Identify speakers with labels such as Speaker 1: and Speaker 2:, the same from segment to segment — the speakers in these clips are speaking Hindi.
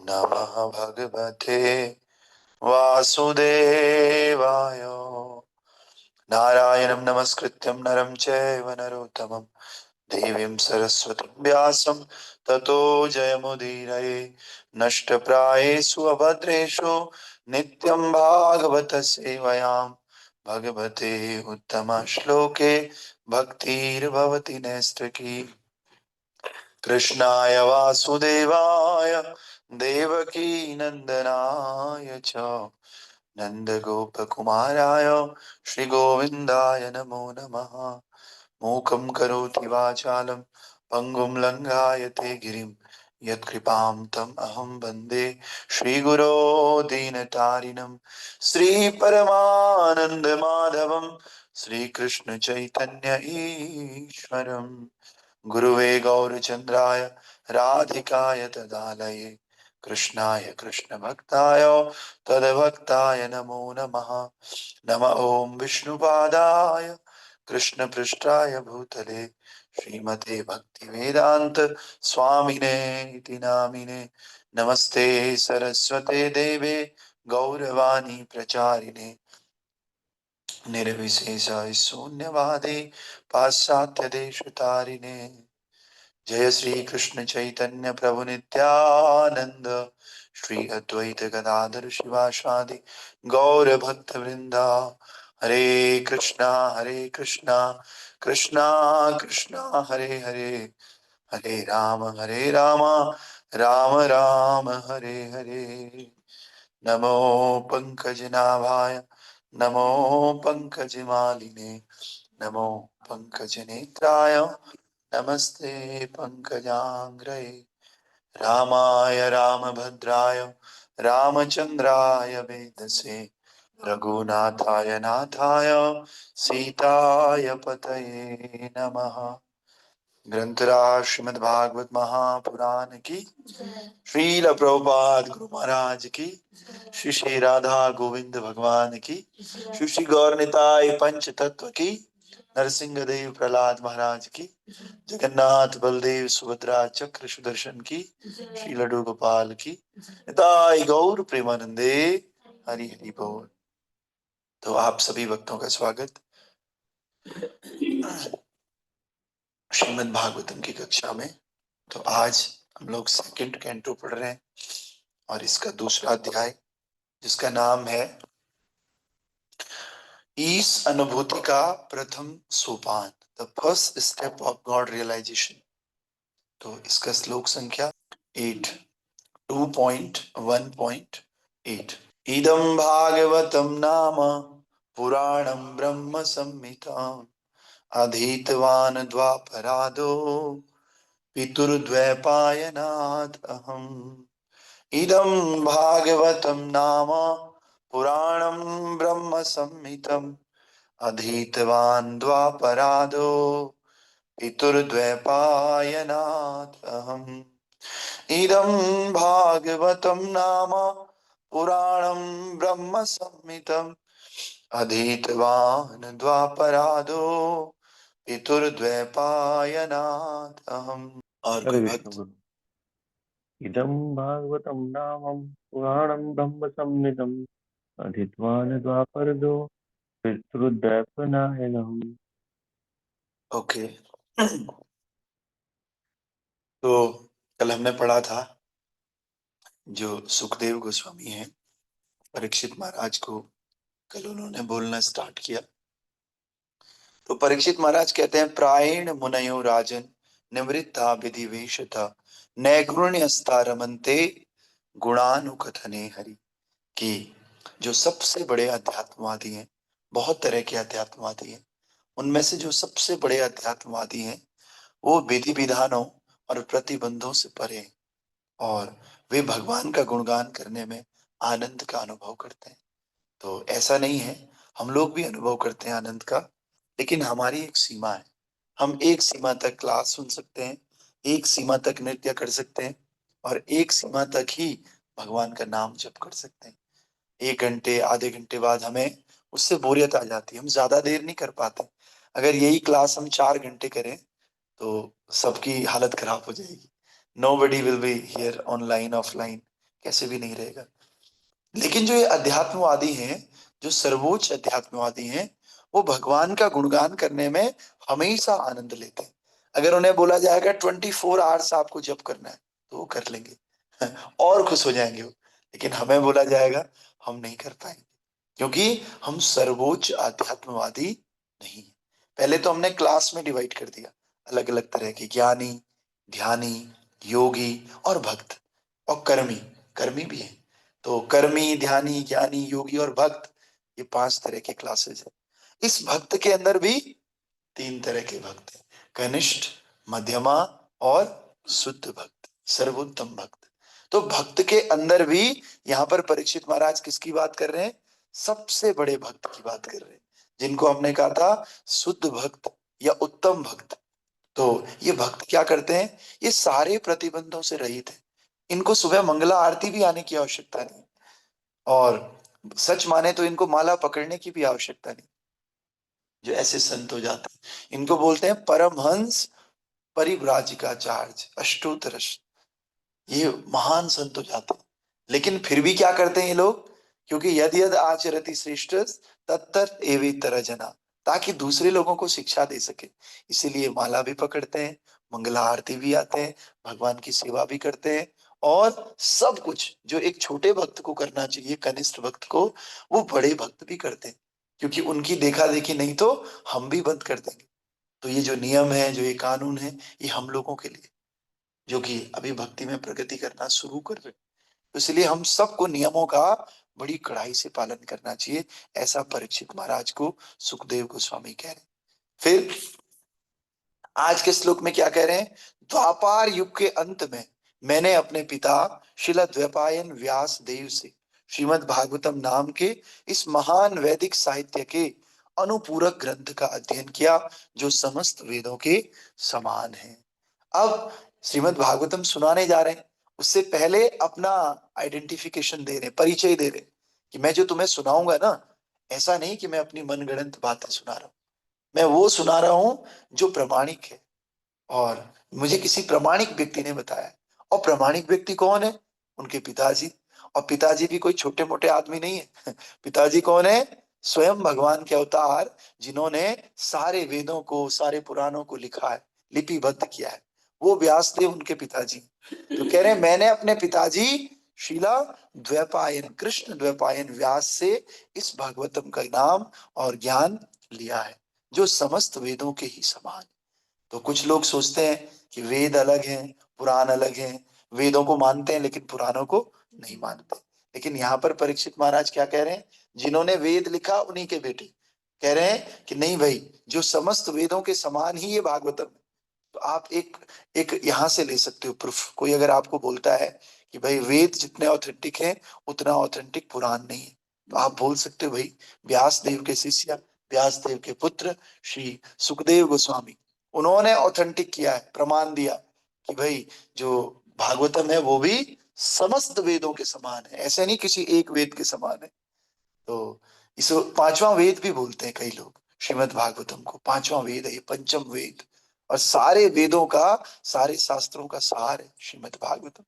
Speaker 1: नमः भगवते वासुदेवाय। नारायणं नमस्कृत्यं नरं चैव नरोत्तमं देवीं सरस्वतीं व्यासं ततो जयमुदीरये। नष्टप्रायेषु अभद्रेषु नित्यं भागवत सेवयां भगवते उत्तमश्लोके भक्तिर्भवति नैष्ठिकी। कृष्णाय वासुदेवाय देवकी नंदनाय च नन्दगोपकुमाराय श्रीगोविन्दाय नमो नमः। मूकं करोति वाचालं पङ्गुं लङ्घायते गिरिं यत्कृपां तम् अहं वन्दे श्रीगुरो दीनतारिणं। श्रीपरमानन्दमाधवं श्रीकृष्णचैतन्य ईश्वरम् गुरुवे गौरचन्द्राय राधिकाय तदालये कृष्णाय कृष्णभक्ताय तद्भक्ताय नमो नमः। नमः ॐ विष्णुपादाय कृष्णपृष्ठाय भूतले श्रीमते भक्तिवेदान्त स्वामिने इति नामिने। नमस्ते सरस्वते देवे गौरवाणी प्रचारिणे निर्विशेष शून्यवादे पाश्चात्य देशतारिणे। जय श्री कृष्ण चैतन्य प्रभु नित्यानंद श्री अद्वैत गदाधर शिवासादि गौर भक्त वृंदा। हरे कृष्णा कृष्णा कृष्णा हरे हरे, हरे राम राम राम हरे हरे। नमो पंकजनाभाय नमो पंकजमालिने नमो पंकजनेत्राय नमस्ते पंकजांग्रये। रामाय रामभद्राय रामचंद्राय वेदसे रघुनाथाय नाथाय सीताय पतये नमः। ग्रंथराज श्रीमद्भागवत महापुराण की, श्रील प्रभुपाद गुरु महाराज की, श्री श्री राधा गोविंद भगवान की, श्री श्री गौर निताय पंच तत्व की, नरसिंह देव प्रहलाद महाराज की, जगन्नाथ बलदेव सुभद्रा चक्र सुदर्शन की, श्री लड्डू गोपाल की, निताय गौर प्रेमानंदे। हरि हरि बोल। तो आप सभी भक्तों का स्वागत श्रीमद् भागवतम की कक्षा में। तो आज हम लोग सेकंड कैंटो पढ़ रहे हैं और इसका दूसरा अध्याय जिसका नाम है ईश अनुभूति का प्रथम सोपान, the first step of God realisation. तो इसका श्लोक संख्या 8, 2.1.8। इदं भागवतं नाम पुराणं ब्रह्म संहिताम् अधीतवान् द्वापरादो पितुर्द्वैपायनात् अहम्। इदं भागवतं नाम पुराणं ब्रह्म संहितम् अधीतवान् द्वापरादो पितुर्द्वैपायनात् अहम्। इदं भागवतं नाम पुराणं ब्रह्म संहितम् अधीतवान् द्वापरादो पितुर्द्वैपायनात् अहम्। और
Speaker 2: हरे
Speaker 1: कोई
Speaker 2: विष्णु
Speaker 1: भक्त?
Speaker 2: गुरु। इदं भागवतं नामं पुराणं ब्रह्म संहितं अधीतवान् द्वापरदो पितृदैवनायनम्।
Speaker 1: ओके। तो कल हमने पढ़ा था जो सुखदेव गोस्वामी हैं परीक्षित महाराज को कल उन्होंने बोलना स्टार्ट किया। तो परीक्षित महाराज कहते हैं प्रायेण मुनयो राजन निवृत्ता विधिवेशता नैगुण्यस्ता रमन्ते गुणानुकथने हरि। कि जो सबसे बड़े अध्यात्मवादी हैं, बहुत तरह के अध्यात्मवादी हैं, उनमें से जो सबसे बड़े अध्यात्मवादी हैं वो विधि विधानों और प्रतिबंधों से परे हैं और वे भगवान का गुणगान करने में आनंद का अनुभव करते हैं। तो ऐसा नहीं है, हम लोग भी अनुभव करते हैं आनंद का, लेकिन हमारी एक सीमा है। हम एक सीमा तक क्लास सुन सकते हैं, एक सीमा तक नृत्य कर सकते हैं और एक सीमा तक ही भगवान का नाम जप कर सकते हैं। 1 घंटे आधे घंटे बाद हमें उससे बोरियत आ जाती है, हम ज्यादा देर नहीं कर पाते। अगर यही क्लास हम 4 घंटे करें तो सबकी हालत खराब हो जाएगी। Nobody will be here online offline कैसे भी नहीं रहेगा। लेकिन जो ये अध्यात्मवादी हैं, जो सर्वोच्च अध्यात्मवादी हैं, वो भगवान का गुणगान करने में हमेशा आनंद लेते हैं। अगर उन्हें बोला जाएगा 24 आवर्स आपको जप करना है तो वो कर लेंगे और खुश हो जाएंगे वो। लेकिन हमें बोला जाएगा हम नहीं कर पाएंगे, क्योंकि हम सर्वोच्च अध्यात्मवादी नहीं हैं। पहले तो हमने क्लास में डिवाइड कर दिया अलग अलग तरह के, ज्ञानी, ध्यानी, योगी और भक्त और कर्मी। कर्मी भी है। तो कर्मी, ध्यानी, ज्ञानी, योगी और भक्त, ये 5 तरह के क्लासेस है। इस भक्त के अंदर भी 3 तरह के भक्त हैं, कनिष्ठ, मध्यमा और शुद्ध भक्त, सर्वोत्तम भक्त। तो भक्त के अंदर भी यहाँ पर परीक्षित महाराज किसकी बात कर रहे हैं? सबसे बड़े भक्त की बात कर रहे हैं, जिनको हमने कहा था शुद्ध भक्त या उत्तम भक्त। तो ये भक्त क्या करते हैं? ये सारे प्रतिबंधों से रहित है। इनको सुबह मंगला आरती भी आने की आवश्यकता नहीं, और सच माने तो इनको माला पकड़ने की भी आवश्यकता नहीं। जो ऐसे संत हो जाते हैं इनको बोलते हैं परमहंस परिव्राजिकाचार्य अष्टोत्तरश। ये महान संत हो जाते हैं। लेकिन फिर भी क्या करते हैं ये लोग? क्योंकि यद यद आचरति श्रेष्ठ तत्त एवेतर जना, ताकि दूसरे लोगों को शिक्षा दे सके, इसीलिए माला भी पकड़ते हैं, मंगला आरती भी आते हैं, भगवान की सेवा भी करते हैं, और सब कुछ जो एक छोटे भक्त को करना चाहिए, कनिष्ठ भक्त को, वो बड़े भक्त भी करते हैं। क्योंकि उनकी देखा देखी नहीं तो हम भी बंद कर देंगे। तो ये जो नियम है, जो ये कानून है, ये हम लोगों के लिए, जो कि अभी भक्ति में प्रगति करना शुरू कर रहे हैं। तो इसलिए हम सबको नियमों का बड़ी कड़ाई से पालन करना चाहिए। ऐसा परीक्षित महाराज को सुखदेव गोस्वामी कह रहे हैं। फिर आज के श्लोक में क्या कह रहे हैं? द्वापार युग के अंत में मैंने अपने पिता शिला द्वैपायन व्यास देव से श्रीमद् भागवतम नाम के इस महान वैदिक साहित्य के अनुपूरक ग्रंथ का अध्ययन किया, जो समस्त वेदों के समान है। अब श्रीमद् भागवतम सुनाने जा रहे हैं, उससे पहले अपना आइडेंटिफिकेशन दे रहे हैं, परिचय दे रहे हैं कि मैं जो तुम्हें सुनाऊंगा ना, ऐसा नहीं कि मैं अपनी मनगढ़ंत बातें सुना रहा हूं, मैं वो सुना रहा हूं जो प्रमाणिक है, और मुझे किसी प्रामाणिक व्यक्ति ने बताया। और प्रामाणिक व्यक्ति कौन है? उनके पिताजी। और पिताजी भी कोई छोटे मोटे आदमी नहीं है पिताजी कौन है? स्वयं भगवान के अवतार, जिन्होंने सारे वेदों को, सारे पुराणों को लिखा है, लिपिबद्ध किया है, वो व्यासदेव उनके पिताजी। तो कह रहे हैं मैंने अपने पिताजी शीला द्वैपायन, कृष्ण द्वैपायन व्यास से इस भागवतम का नाम और ज्ञान लिया है, जो समस्त वेदों के ही समान। तो कुछ लोग सोचते हैं कि वेद अलग हैं, पुराण अलग हैं, वेदों को मानते हैं लेकिन पुराणों को नहीं मानते। लेकिन यहाँ पर परीक्षित महाराज क्या कह रहे हैं? जिन्होंने वेद लिखा उन्हीं के बेटे कह रहे हैं कि नहीं भाई, जो समस्त वेदों के समान ही ये भागवतम है। तो आप एक एक यहाँ से ले सकते हो प्रूफ। कोई अगर आपको बोलता है कि भाई वेद जितने ऑथेंटिक हैं उतना ऑथेंटिक पुराण नहीं है, तो आप बोल सकते हो भाई व्यास देव के शिष्य, व्यास देव के पुत्र श्री सुखदेव गोस्वामी, उन्होंने ऑथेंटिक किया है, प्रमाण दिया कि भाई जो भागवतम है वो भी समस्त वेदों के समान है, ऐसे नहीं किसी एक वेद के समान है। तो इसे पांचवा वेद भी बोलते हैं कई लोग। श्रीमद् भागवतम को पांचवा वेद है, ये पंचम वेद, और सारे वेदों का, सारे शास्त्रों का सार है श्रीमद् भागवतम।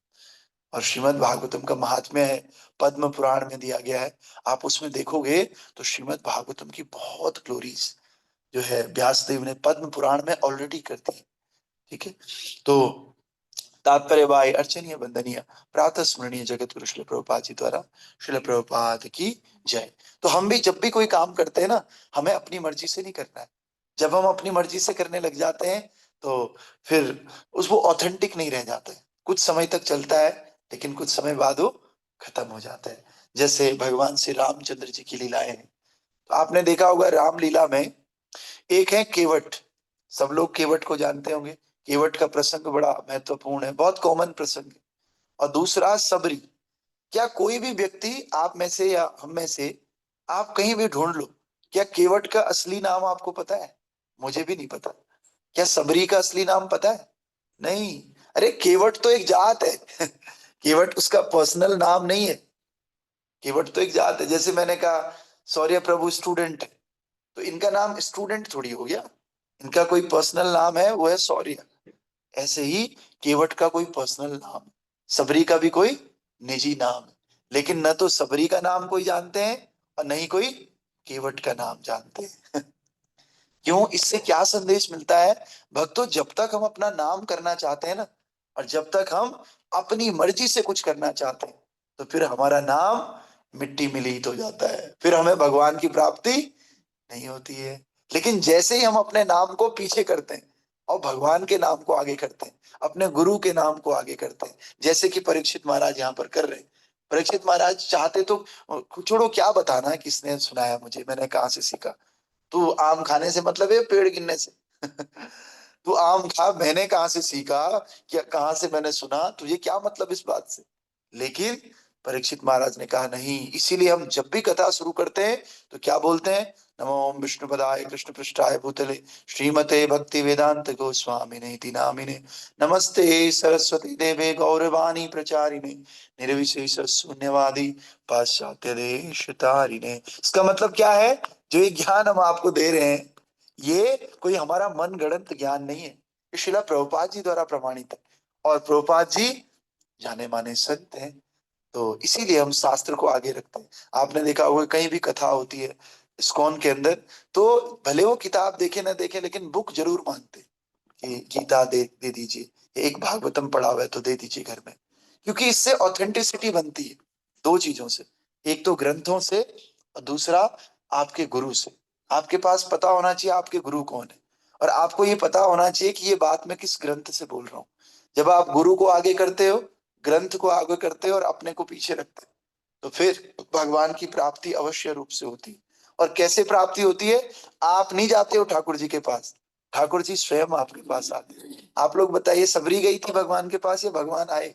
Speaker 1: और श्रीमद् भागवतम का महात्म्य है, पद्म पुराण में दिया गया है। आप उसमें देखोगे तो श्रीमद् भागवतम की बहुत ग्लोरीज जो है व्यासदेव ने पद्म पुराण में ऑलरेडी कर दी। ठीक है। तो तात्पर्य भाई अर्चनीय वंदनीय प्रातः स्मरणीय जगत गुरु श्रील प्रभुपाद जी द्वारा, श्रील प्रभुपाद की जय। तो हम भी जब भी कोई काम करते हैं ना, हमें अपनी मर्जी से नहीं करना है। जब हम अपनी मर्जी से करने लग जाते हैं तो फिर उस वो ऑथेंटिक नहीं रह जाता है। कुछ समय तक चलता है लेकिन कुछ समय बाद वो खत्म हो जाता है। जैसे भगवान श्री रामचंद्र जी की लीलाएं हैं, तो आपने देखा होगा रामलीला में एक है केवट। सब लोग केवट को जानते होंगे। केवट का प्रसंग बड़ा महत्वपूर्ण है, बहुत कॉमन प्रसंग है। और दूसरा सबरी। क्या कोई भी व्यक्ति आप में से या हम में से, आप कहीं भी ढूंढ लो, क्या केवट का असली नाम आपको पता है? मुझे भी नहीं पता। क्या सबरी का असली नाम पता है? नहीं। अरे केवट तो एक जात है केवट उसका पर्सनल नाम नहीं है। केवट तो एक जात है। जैसे मैंने कहा सौर्य प्रभु स्टूडेंट है, तो इनका नाम स्टूडेंट थोड़ी हो गया, इनका कोई पर्सनल नाम है, वो है सौर्य। ऐसे ही केवट का कोई पर्सनल नाम, सबरी का भी कोई निजी नाम है। लेकिन न तो सबरी का नाम कोई जानते हैं और न ही कोई केवट का नाम जानते हैं। क्यों? इससे क्या संदेश मिलता है भक्तों? जब तक हम अपना नाम करना चाहते हैं ना, और जब तक हम अपनी मर्जी से कुछ करना चाहते हैं, तो फिर हमारा नाम मिट्टी मिलीत हो जाता है, फिर हमें भगवान की प्राप्ति नहीं होती है। लेकिन जैसे ही हम अपने नाम को पीछे करते हैं और भगवान के नाम को आगे करते हैं, अपने गुरु के नाम को आगे करते हैं, जैसे कि परीक्षित महाराज यहाँ पर कर रहे हैं। परीक्षित महाराज चाहते तो, छोड़ो क्या बताना है, किसने सुनाया मुझे, मैंने कहाँ से सीखा। तू आम खाने से मतलब है पेड़ गिनने से? तू आम खा, मैंने कहाँ से सीखा, क्या कहाँ से मैंने सुना, तुझे क्या मतलब इस बात से? लेकिन परीक्षित महाराज ने कहा नहीं। इसीलिए हम जब भी कथा शुरू करते हैं तो क्या बोलते हैं? नमो ओम विष्णुपदाय कृष्ण पृष्ठाय भूतले श्रीमते भक्ति वेदांत गोस्वामिने इति नामिने नमस्ते सरस्वती देवे गौरवाणी प्रचारिणे निर्विशेष शून्यवादी पाश्चात्य देश तारिणे। इसका मतलब क्या है? जो ये ज्ञान हम आपको दे रहे हैं, ये कोई हमारा मन गढ़ंत ज्ञान नहीं है, ये श्रीला प्रभुपाद जी द्वारा प्रमाणित है। और प्रभुपाद जी जाने माने संत हैं, तो इसीलिए हम शास्त्र को आगे रखते हैं। आपने देखा होगा कहीं भी कथा होती है इस्कॉन के अंदर, तो भले वो किताब देखे ना देखे, लेकिन बुक जरूर मांगते हैं कि गीता दे दीजिए, एक भागवतम पढ़ा हुआ है तो दे दीजिए घर में। क्योंकि इससे ऑथेंटिसिटी बनती है दो चीजों से, एक तो ग्रंथों से और दूसरा आपके गुरु से। आपके पास पता होना चाहिए आपके गुरु कौन है, और आपको ये पता होना चाहिए कि ये बात मैं किस ग्रंथ से बोल रहा हूँ। जब आप गुरु को आगे करते हो, ग्रंथ को आगे करते हो और अपने को पीछे रखते हो, तो फिर भगवान की प्राप्ति अवश्य रूप से होती है। और कैसे प्राप्ति होती है? आप नहीं जाते हो ठाकुर जी के पास, ठाकुर जी स्वयं आपके पास आते हैं। आप लोग बताइए, सबरी गई थी भगवान के पास या भगवान आए?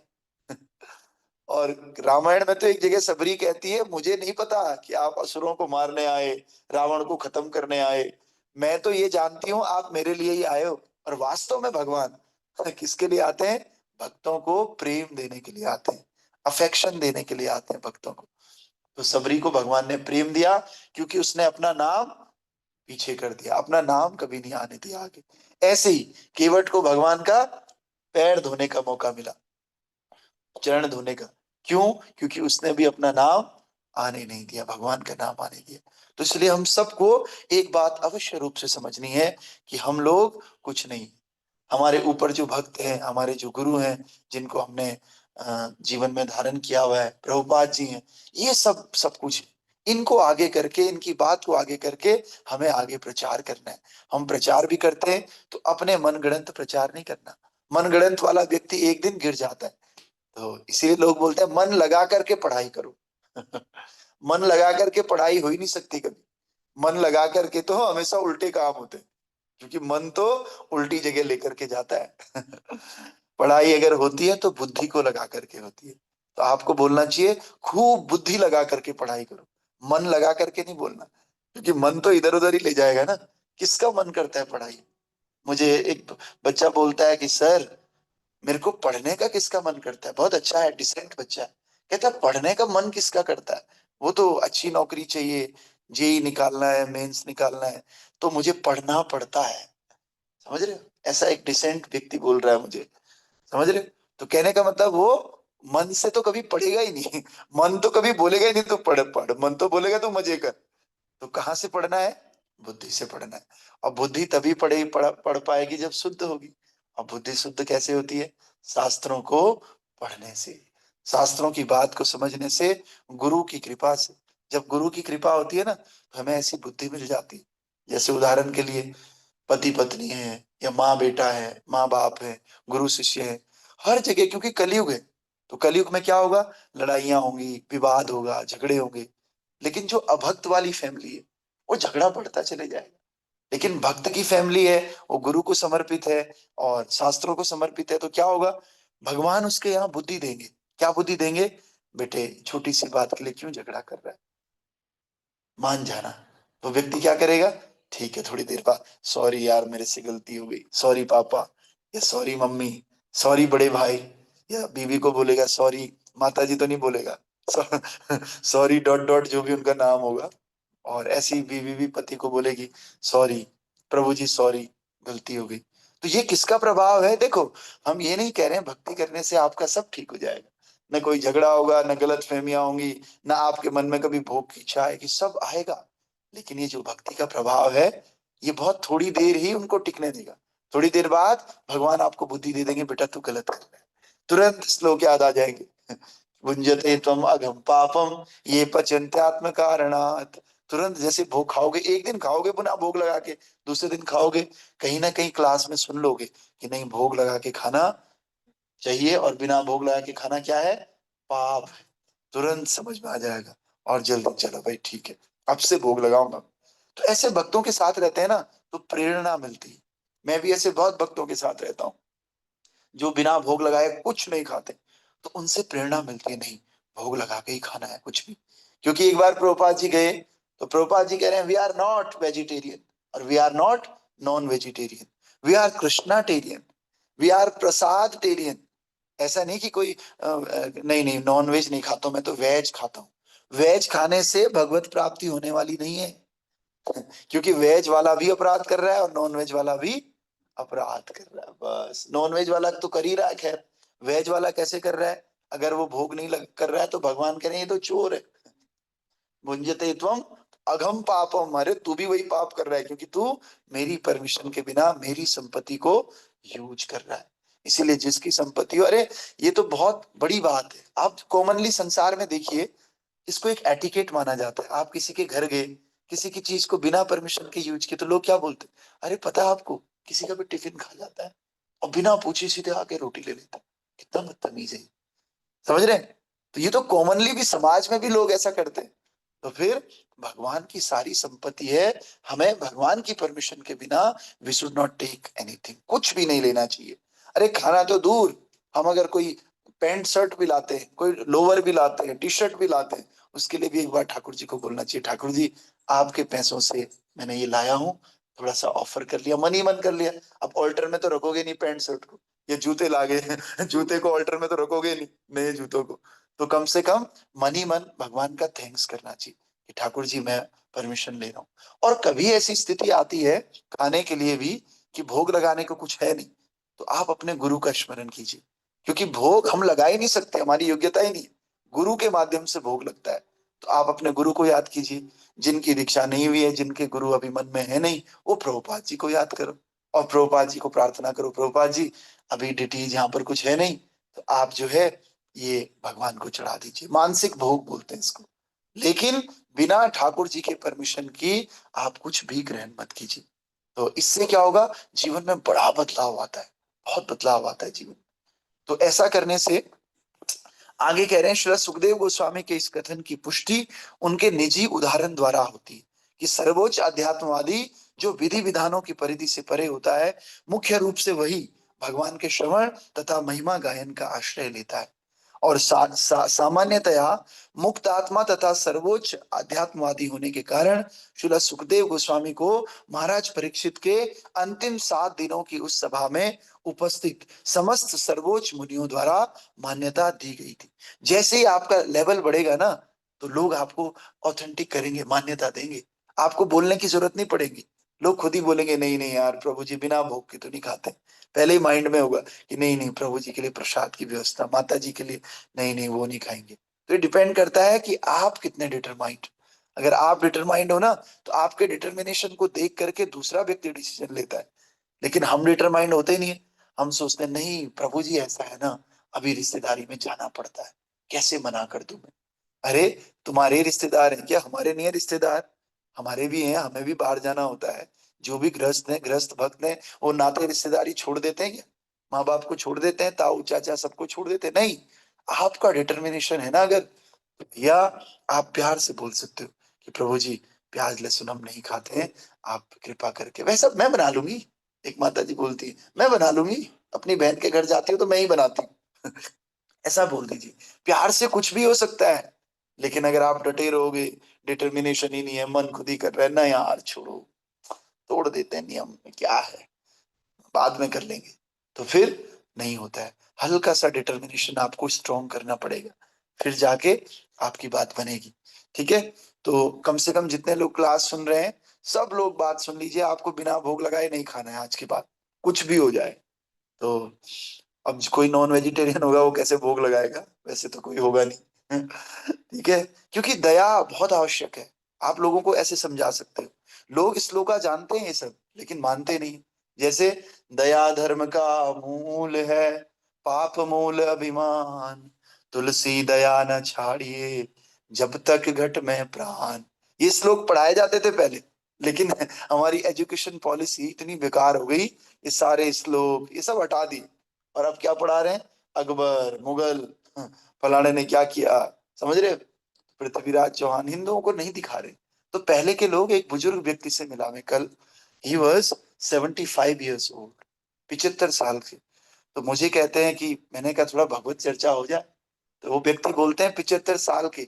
Speaker 1: और रामायण में तो एक जगह सबरी कहती है, मुझे नहीं पता कि आप असुरों को मारने आए, रावण को खत्म करने आए, मैं तो ये जानती हूँ आप मेरे लिए ही आए हो। और वास्तव में भगवान किसके लिए आते हैं? भक्तों को प्रेम देने के लिए आते हैं, अफेक्शन देने के लिए आते हैं भक्तों को। तो सबरी को भगवान ने प्रेम दिया क्योंकि उसने अपना नाम पीछे कर दिया, अपना नाम कभी नहीं आने दिया आगे। ऐसे ही केवट को भगवान का पैर धोने का मौका मिला, चरण धोने का। क्यों? क्योंकि उसने भी अपना नाम आने नहीं दिया, भगवान का नाम आने दिया। तो इसलिए हम सबको एक बात अवश्य रूप से समझनी है कि हम लोग कुछ नहीं, हमारे ऊपर जो भक्त हैं, हमारे जो गुरु हैं, जिनको हमने जीवन में धारण किया हुआ है, प्रभुपाद जी हैं, ये सब सब कुछ है। इनको आगे करके, इनकी बात को आगे करके हमें आगे प्रचार करना है। हम प्रचार भी करते हैं तो अपने मनगढ़ंत प्रचार नहीं करना। मनगढ़ंत वाला व्यक्ति एक दिन गिर जाता है। तो इसीलिए लोग बोलते हैं मन लगा करके पढ़ाई करो। मन लगा करके पढ़ाई हो ही नहीं सकती कभी। मन लगा करके तो हमेशा उल्टे काम होते हैं, क्योंकि मन तो उल्टी जगह लेकर के जाता है। पढ़ाई अगर होती है तो बुद्धि को लगा करके होती है। तो आपको बोलना चाहिए खूब बुद्धि लगा करके पढ़ाई करो, मन लगा करके नहीं बोलना, क्योंकि मन तो इधर उधर ही ले जाएगा ना। किसका मन करता है पढ़ाई? मुझे एक बच्चा बोलता है कि सर, मेरे को पढ़ने का किसका मन करता है? बहुत अच्छा है, डिसेंट बच्चा है। कहता है पढ़ने का मन किसका करता है? वो तो अच्छी नौकरी चाहिए, जेई निकालना है, मेंस निकालना है, तो मुझे पढ़ना पड़ता है। समझ रहे हो? ऐसा एक डिसेंट व्यक्ति बोल रहा है मुझे। समझ रहे हो? तो कहने का मतलब वो मन से तो कभी पढ़ेगा ही नहीं। मन तो कभी बोलेगा ही नहीं तू पढ़ पढ़, मन तो बोलेगा तू मजे कर। तो कहाँ से पढ़ना है? बुद्धि से पढ़ना है। और बुद्धि तभी पढ़ पाएगी जब शुद्ध होगी। और बुद्धि शुद्ध कैसे होती है? शास्त्रों को पढ़ने से, शास्त्रों की बात को समझने से, गुरु की कृपा से। जब गुरु की कृपा होती है ना, तो हमें ऐसी बुद्धि मिल जाती है। जैसे उदाहरण के लिए पति पत्नी है, या माँ बेटा है, माँ बाप है, गुरु शिष्य है, हर जगह, क्योंकि कलयुग है। तो कलयुग में क्या होगा? लड़ाइयां होंगी, विवाद होगा, झगड़े होंगे। लेकिन जो अभक्त वाली फैमिली है, वो झगड़ा बढ़ता चले जाएगा। लेकिन भक्त की फैमिली है, वो गुरु को समर्पित है और शास्त्रों को समर्पित है, तो क्या होगा? भगवान उसके यहाँ बुद्धि देंगे। क्या बुद्धि देंगे? बेटे छोटी सी बात के लिए क्यों झगड़ा कर रहा है, मान जाना। तो व्यक्ति क्या करेगा? ठीक है, थोड़ी देर बाद सॉरी यार, मेरे से गलती हो गई, सॉरी पापा, या सॉरी मम्मी, सॉरी बड़े भाई, या बीवी को बोलेगा सॉरी, माता जी तो नहीं बोलेगा, सॉरी डॉट डॉट जो भी उनका नाम होगा। और ऐसी बीवी भी पति को बोलेगी सॉरी प्रभु जी, सॉरी, गलती हो गई। तो ये किसका प्रभाव है? देखो, हम ये नहीं कह रहे हैं भक्ति करने से आपका सब ठीक हो जाएगा, न कोई झगड़ा होगा, न गलत फहमियां होंगी, न आपके मन में कभी भोग की इच्छा आएगी, सब आएगा। लेकिन ये जो भक्ति का प्रभाव है, ये बहुत थोड़ी देर ही उनको टिकने देगा। थोड़ी देर बाद भगवान आपको बुद्धि दे देंगे, बेटा तू गलत कर रहा है, तुरंत श्लोक याद आ जाएंगे। भुंजते त्वम अघम पापम ये पचन्त्यात्म कारणात्। तुरंत जैसे भोग खाओगे, एक दिन खाओगे पुनः भोग लगा के, दूसरे दिन खाओगे, कहीं ना कहीं क्लास में सुन लोगे कि नहीं भोग लगा के खाना चाहिए, और बिना भोग लगा के खाना क्या है, पाप है। तुरंत समझ में आ जाएगा, और जल्दी चलो भाई ठीक है, अब से भोग लगाऊंगा। तो ऐसे भक्तों के साथ रहते हैं ना, तो प्रेरणा मिलती है। मैं भी ऐसे बहुत भक्तों के साथ रहता हूँ जो बिना भोग लगाए कुछ नहीं खाते, तो उनसे प्रेरणा मिलती है, नहीं भोग लगा के ही खाना है कुछ भी। क्योंकि एक बार प्रभुपाद जी गए, तो प्रभुपाद जी कह रहे हैं वी आर नॉट वेजिटेरियन और we are not non vegetarian, we are Krishnatarian, we are prasadatarian. ऐसा नहीं कि कोई नहीं नहीं नॉन वेज नहीं खाता हूं, मैं तो वेज खाता हूँ। वेज खाने से भगवत प्राप्ति होने वाली नहीं है, क्योंकि वेज वाला भी अपराध कर रहा है और नॉन वेज वाला भी अपराध कर रहा है। बस नॉन वेज वाला तो कर ही रहा है, खैर वेज वाला कैसे कर रहा है, अगर वो भोग नहीं कर रहा है तो भगवान कह रहे हैं ये तो चोर है। भुंजते त्वम अघम पापम, अरे तू भी वही पाप कर रहा है, क्योंकि तू मेरी परमिशन के बिना मेरी संपत्ति को यूज कर रहा है। इसीलिए जिसकी संपत्ति हो, अरे ये तो बहुत बड़ी बात है। आप कॉमनली संसार में देखिए, इसको एक एटिकेट माना जाता है। आप किसी के घर गए, किसी की चीज को बिना परमिशन के यूज किए, तो लोग क्या बोलते हैं, अरे पता है आपको किसी का भी टिफिन खा जाता है और बिना पूछे सीधे आके रोटी ले लेता है, कितना बदतमीज है ये। समझ रहे हैं? तो ये तो कॉमनली भी समाज में भी लोग ऐसा करते हैं। तो फिर भगवान की सारी संपत्ति है, हमें भगवान की परमिशन के बिना we should not take anything, कुछ भी नहीं लेना चाहिए। अरे खाना तो दूर, हम अगर कोई पैंट शर्ट भी लाते हैं, कोई लोअर भी लाते हैं, टी शर्ट भी लाते हैं, उसके लिए भी एक बार ठाकुर जी को बोलना चाहिए, ठाकुर जी आपके पैसों से मैंने ये लाया हूँ, थोड़ा सा ऑफर कर लिया, मन ही मन कर लिया। अब ऑल्टर में तो रखोगे नहीं पैंट शर्ट को, ये जूते लागे जूते को ऑल्टर में तो रखोगे नहीं, नए जूतों को। तो कम से कम मन ही मन भगवान का थैंक्स करना चाहिए कि ठाकुर जी मैं परमिशन ले रहा हूँ। और कभी ऐसी स्थिति आती है खाने के लिए भी कि भोग लगाने को कुछ है नहीं, तो आप अपने गुरु का स्मरण कीजिए, क्योंकि भोग हम लगा ही नहीं सकते, हमारी योग्यता ही नहीं है, गुरु के माध्यम से भोग लगता है। तो आप अपने गुरु को याद कीजिए, जिनकी दीक्षा नहीं हुई है, जिनके गुरु अभी मन में है नहीं, वो प्रभुपाद जी को याद करो और प्रभुपाद जी को प्रार्थना करो, प्रभुपाद जी अभी डिटीज यहाँ पर कुछ है नहीं, तो आप जो है ये भगवान को चढ़ा दीजिए। मानसिक भोग बोलते हैं इसको। लेकिन बिना ठाकुर जी के परमिशन की आप कुछ भी ग्रहण मत कीजिए। तो इससे क्या होगा, जीवन में बड़ा बदलाव आता है, बहुत बदलाव आता है जीवन। तो ऐसा करने से आगे कह रहे हैं, श्री सुखदेव गोस्वामी के इस कथन की पुष्टि उनके निजी उदाहरण द्वारा होती है कि सर्वोच्च अध्यात्मवादी जो विधि विधानों की परिधि से परे होता है, मुख्य रूप से वही भगवान के श्रवण तथा महिमा गायन का आश्रय लेता है। और सामान्यतया मुक्त आत्मा तथा सर्वोच्च अध्यात्मवादी होने के कारण श्रील सुखदेव गोस्वामी को महाराज परीक्षित के अंतिम 7 दिनों की उस सभा में उपस्थित समस्त सर्वोच्च मुनियों द्वारा मान्यता दी गई थी। जैसे ही आपका लेवल बढ़ेगा ना, तो लोग आपको ऑथेंटिक करेंगे, मान्यता देंगे, आपको बोलने की जरूरत नहीं पड़ेगी। लोग खुद ही बोलेंगे नहीं नहीं यार प्रभु जी बिना भोग के तो नहीं खाते। पहले ही माइंड में होगा कि नहीं नहीं प्रभु जी के लिए प्रसाद की व्यवस्था, माता जी के लिए नहीं नहीं वो नहीं खाएंगे। तो ये डिपेंड करता है कि आप कितने डिटरमाइंड। अगर आप डिटरमाइंड हो ना, तो आपके डिटर्मिनेशन को देख करके दूसरा व्यक्ति डिसीजन लेता है। लेकिन हम डिटरमाइंड होते ही नहीं है, हम सोचते हैं नहीं प्रभु जी ऐसा है ना, अभी रिश्तेदारी में जाना पड़ता है, कैसे मना कर दूं मैं। अरे तुम्हारे रिश्तेदार हैं क्या, हमारे नहीं है रिश्तेदार, हमारे भी हैं, हमें भी बाहर जाना होता है। जो भी गृहस्थ हैं, गृहस्थ भक्त हैं, वो नाते रिश्तेदारी छोड़ देते हैं क्या, माँ बाप को छोड़ देते हैं, ताऊ चाचा सबको छोड़ देते हैं, नहीं। आपका डिटर्मिनेशन है ना, अगर तो भैया आप प्यार से बोल सकते हो कि प्रभु जी प्याज लहसुन हम नहीं खाते हैं, आप कृपा करके, वैसा मैं बना लूंगी। एक माता जी बोलती है मैं बना लूंगी, अपनी बहन के घर जाती हूँ तो मैं ही बनाती हूँ ऐसा बोल दीजिए। प्यार से कुछ भी हो सकता है। लेकिन अगर आप डटे रहोगे, डिटर्मिनेशन ही नहीं है, मन खुद ही कर रहा है ना यार छोड़ो, तोड़ देते हैं नियम में क्या है, बाद में कर लेंगे, तो फिर नहीं होता है। हल्का सा डिटर्मिनेशन आपको स्ट्रॉन्ग करना पड़ेगा, फिर जाके आपकी बात बनेगी। ठीक है? तो कम से कम जितने लोग क्लास सुन रहे हैं, सब लोग बात सुन लीजिए, आपको बिना भोग लगाए नहीं खाना है आज के बाद, कुछ भी हो जाए। तो अब कोई नॉन वेजिटेरियन होगा वो कैसे भोग लगाएगा? वैसे तो कोई होगा नहीं। ठीक है, क्योंकि दया बहुत आवश्यक है। आप लोगों को ऐसे समझा सकते हो। लोग श्लोका जानते हैं ये सब, लेकिन मानते नहीं। जैसे दया धर्म का मूल है, पाप मूल अभिमान, तुलसी दया न छाड़िए, जब तक घट में प्राण। ये श्लोक पढ़ाए जाते थे पहले, लेकिन हमारी एजुकेशन पॉलिसी इतनी बेकार हो गई, ये सारे श्लोक ये सब हटा दिए। और अब क्या पढ़ा रहे हैं? अकबर, मुगल, फलाने ने क्या किया, समझ रहे हो? पृथ्वीराज चौहान हिंदुओं को नहीं दिखा रहे। तो पहले के लोग, एक बुजुर्ग व्यक्ति से मिला मैं कल, ही वॉज 75 years ओल्ड, 75 साल के। तो मुझे कहते हैं कि, मैंने कहा थोड़ा भगवत चर्चा हो जाए। तो वो व्यक्ति बोलते हैं 75 साल के,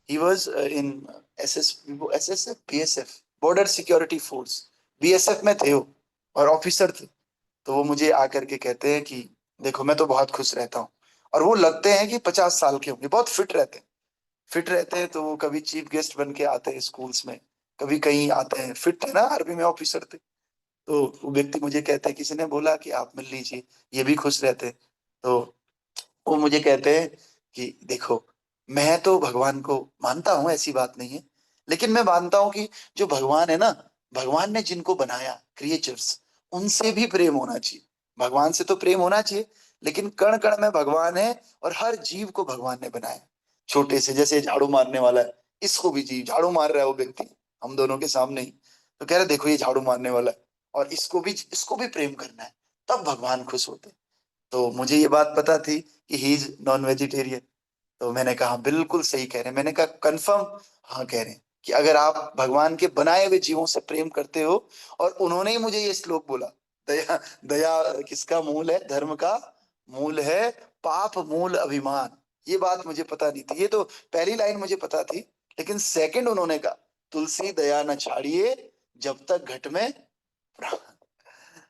Speaker 1: he was in S S BSF, border security force, BSF में थे वो, और ऑफिसर थे। तो वो मुझे आकर के कहते हैं कि देखो मैं तो बहुत खुश रहता हूँ। और वो लगते हैं कि 50 साल के होंगे, बहुत फिट रहते हैं। फिट रहते हैं तो वो कभी चीफ गेस्ट बन के आते हैं स्कूल्स में, कभी कहीं आते हैं, फिट है ना, आर्मी में ऑफिसर थे। तो वो व्यक्ति मुझे कहते हैं, किसी ने बोला कि आप मिल लीजिए, ये भी खुश रहते हैं। तो वो मुझे कहते हैं कि देखो, मैं तो भगवान को मानता हूं, ऐसी बात नहीं है, लेकिन मैं मानता हूं कि जो भगवान है ना, भगवान ने जिनको बनाया क्रिएचर्स, उनसे भी प्रेम होना चाहिए। भगवान से तो प्रेम होना चाहिए, लेकिन कण कण में भगवान है, और हर जीव को भगवान ने बनाया। छोटे से, जैसे झाड़ू मारने वाला है, इसको भी जीव, झाड़ू मार रहा है वो व्यक्ति हम दोनों के सामने ही, तो कह रहे देखो ये झाड़ू मारने वाला है, और इसको भी प्रेम करना है, तब भगवान खुश होते हैं। तो मुझे ये बात पता थी कि ही इज नॉन वेजिटेरियन। तो मैंने कहा "हाँ, बिल्कुल सही कह रहे हैं"। मैंने कहा कंफर्म? हाँ कह रहे हैं कि अगर आप भगवान के बनाए हुए जीवों से प्रेम करते हो, और उन्होंने ही मुझे ये श्लोक बोला, दया, दया किसका मूल है? धर्म का मूल है, पाप मूल अभिमान। ये बात मुझे पता नहीं थी। ये तो पहली लाइन मुझे पता थी, लेकिन सेकंड उन्होंने कहा, तुलसी दया न छाड़िए, जब तक घट में प्राण।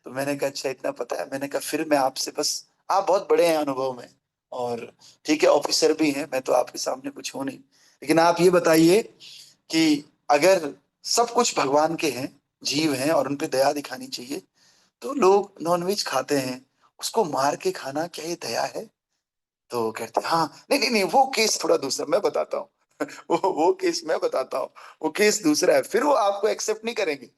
Speaker 1: तो मैंने कहा अच्छा इतना पता है। मैंने कहा फिर मैं आपसे बस, आप बहुत बड़े हैं अनुभव में, और ठीक है ऑफिसर भी हैं, मैं तो आपके सामने कुछ हूं नहीं, लेकिन आप ये बताइए कि अगर सब कुछ भगवान के हैं, जीव हैं, और उन पे दया दिखानी चाहिए, तो लोग नॉनवेज खाते हैं, उसको मार के खाना, क्या ये दया है? तो कहते हैं हाँ, नहीं नहीं नहीं, वो केस थोड़ा दूसरा, मैं बताता हूँ। वो केस मैं बताता हूँ, वो केस दूसरा है, फिर वो आपको एक्सेप्ट नहीं करेंगे।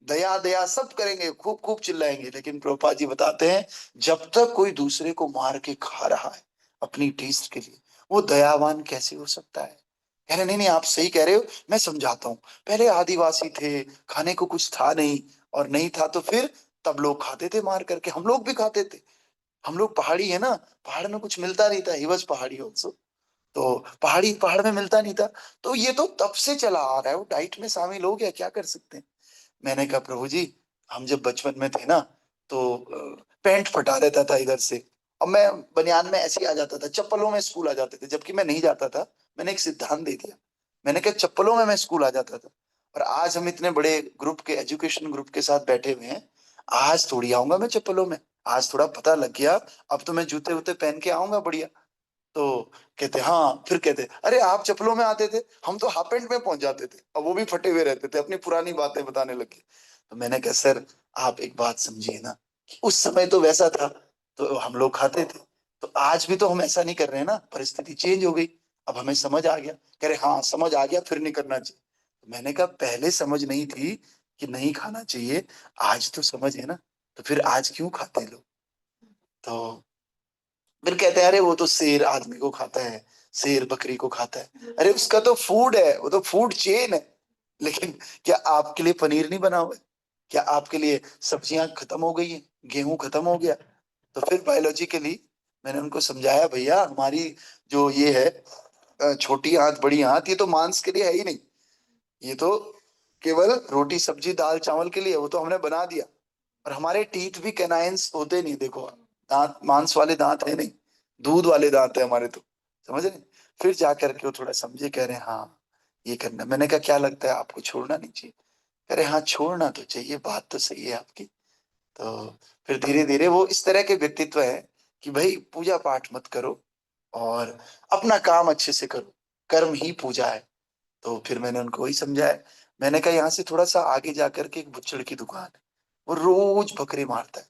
Speaker 1: दया दया सब करेंगे, खूब खूब चिल्लाएंगे, लेकिन प्रभुपाद जी बताते हैं, जब तक कोई दूसरे को मार के खा रहा है अपनी टेस्ट के लिए, वो दयावान कैसे हो सकता है? कह रहे नहीं नहीं, आप सही कह रहे हो, मैं समझाता हूँ। पहले आदिवासी थे, खाने को कुछ था नहीं, और नहीं था तो फिर तब लोग खाते थे मार करके, हम लोग भी खाते थे। हम लोग पहाड़ी है ना, पहाड़ में कुछ मिलता नहीं था, ही वॉज पहाड़ी ऑल्सो। तो पहाड़ में मिलता नहीं था। तो ये तो तब से चला आ रहा है, वो डाइट में शामिल हो गया, क्या कर सकते हैं? मैंने कहा प्रभु जी, हम जब बचपन में थे ना, तो पैंट फटा रहता था इधर से, अब मैं बनियान में ऐसे ही आ जाता था, चप्पलों में स्कूल आ जाते थे, जबकि मैं नहीं जाता था। मैंने एक सिद्धांत दे दिया, मैंने कहा चप्पलों में मैं स्कूल आ जाता था। और आज हम इतने बड़े ग्रुप के, एजुकेशन ग्रुप के साथ बैठे हुए हैं, आज थोड़ी आऊंगा मैं चप्पलों में, आज थोड़ा पता लग गया, अब तो मैं जूते वूते पहन के आऊंगा बढ़िया। तो कहते हाँ, फिर कहते अरे आप चप्पलों में आते थे, हम तो हाफ पैंट में पहुंच जाते थे, और वो भी फटे हुए रहते थे, अपनी पुरानी बातें बताने लगे। तो मैंने कहा सर, आप एक बात समझिए ना, कि उस समय तो वैसा था, तो हम लोग खाते थे, तो आज भी तो हम ऐसा नहीं कर रहे हैं ना, परिस्थिति चेंज हो गई, अब हमें समझ आ गया। कह रहे हाँ समझ आ गया, फिर नहीं करना चाहिए। तो मैंने कहा पहले समझ नहीं थी कि नहीं खाना चाहिए, आज तो समझ है ना, तो फिर आज क्यों खाते हैं लोग? तो फिर कहते हैं अरे वो तो शेर आदमी को खाता है, शेर बकरी को खाता है, अरे उसका तो फूड है, वो तो फूड चेन है। लेकिन क्या आपके लिए पनीर नहीं बना हुआ है? क्या आपके लिए सब्जियां खत्म हो गई है, गेहूं खत्म हो गया? तो फिर बायोलॉजिकली मैंने उनको समझाया, भैया हमारी जो ये है, छोटी आंत बड़ी आंत, ये तो मांस के लिए है ही नहीं, ये तो केवल रोटी सब्जी दाल चावल के लिए, वो तो हमने बना दिया। और हमारे टीथ भी कैनाइंस होते नहीं, देखो दांत, मांस वाले दांत है नहीं, दूध वाले दांत है हमारे तो, समझ रहे? फिर जा करके वो थोड़ा समझे, कह रहे हैं हाँ ये करना। मैंने कहा क्या लगता है आपको छोड़ना नहीं चाहिए? कह रहे हाँ छोड़ना तो चाहिए, बात तो सही है आपकी। तो फिर धीरे धीरे वो इस तरह के व्यक्तित्व है कि भाई पूजा पाठ मत करो, और अपना काम अच्छे से करो, कर्म ही पूजा है। तो फिर मैंने उनको वही समझाया। मैंने कहा यहाँ से थोड़ा सा आगे जाकर के एक बुच्चड़ की दुकान है, वो रोज बकरे मारता है,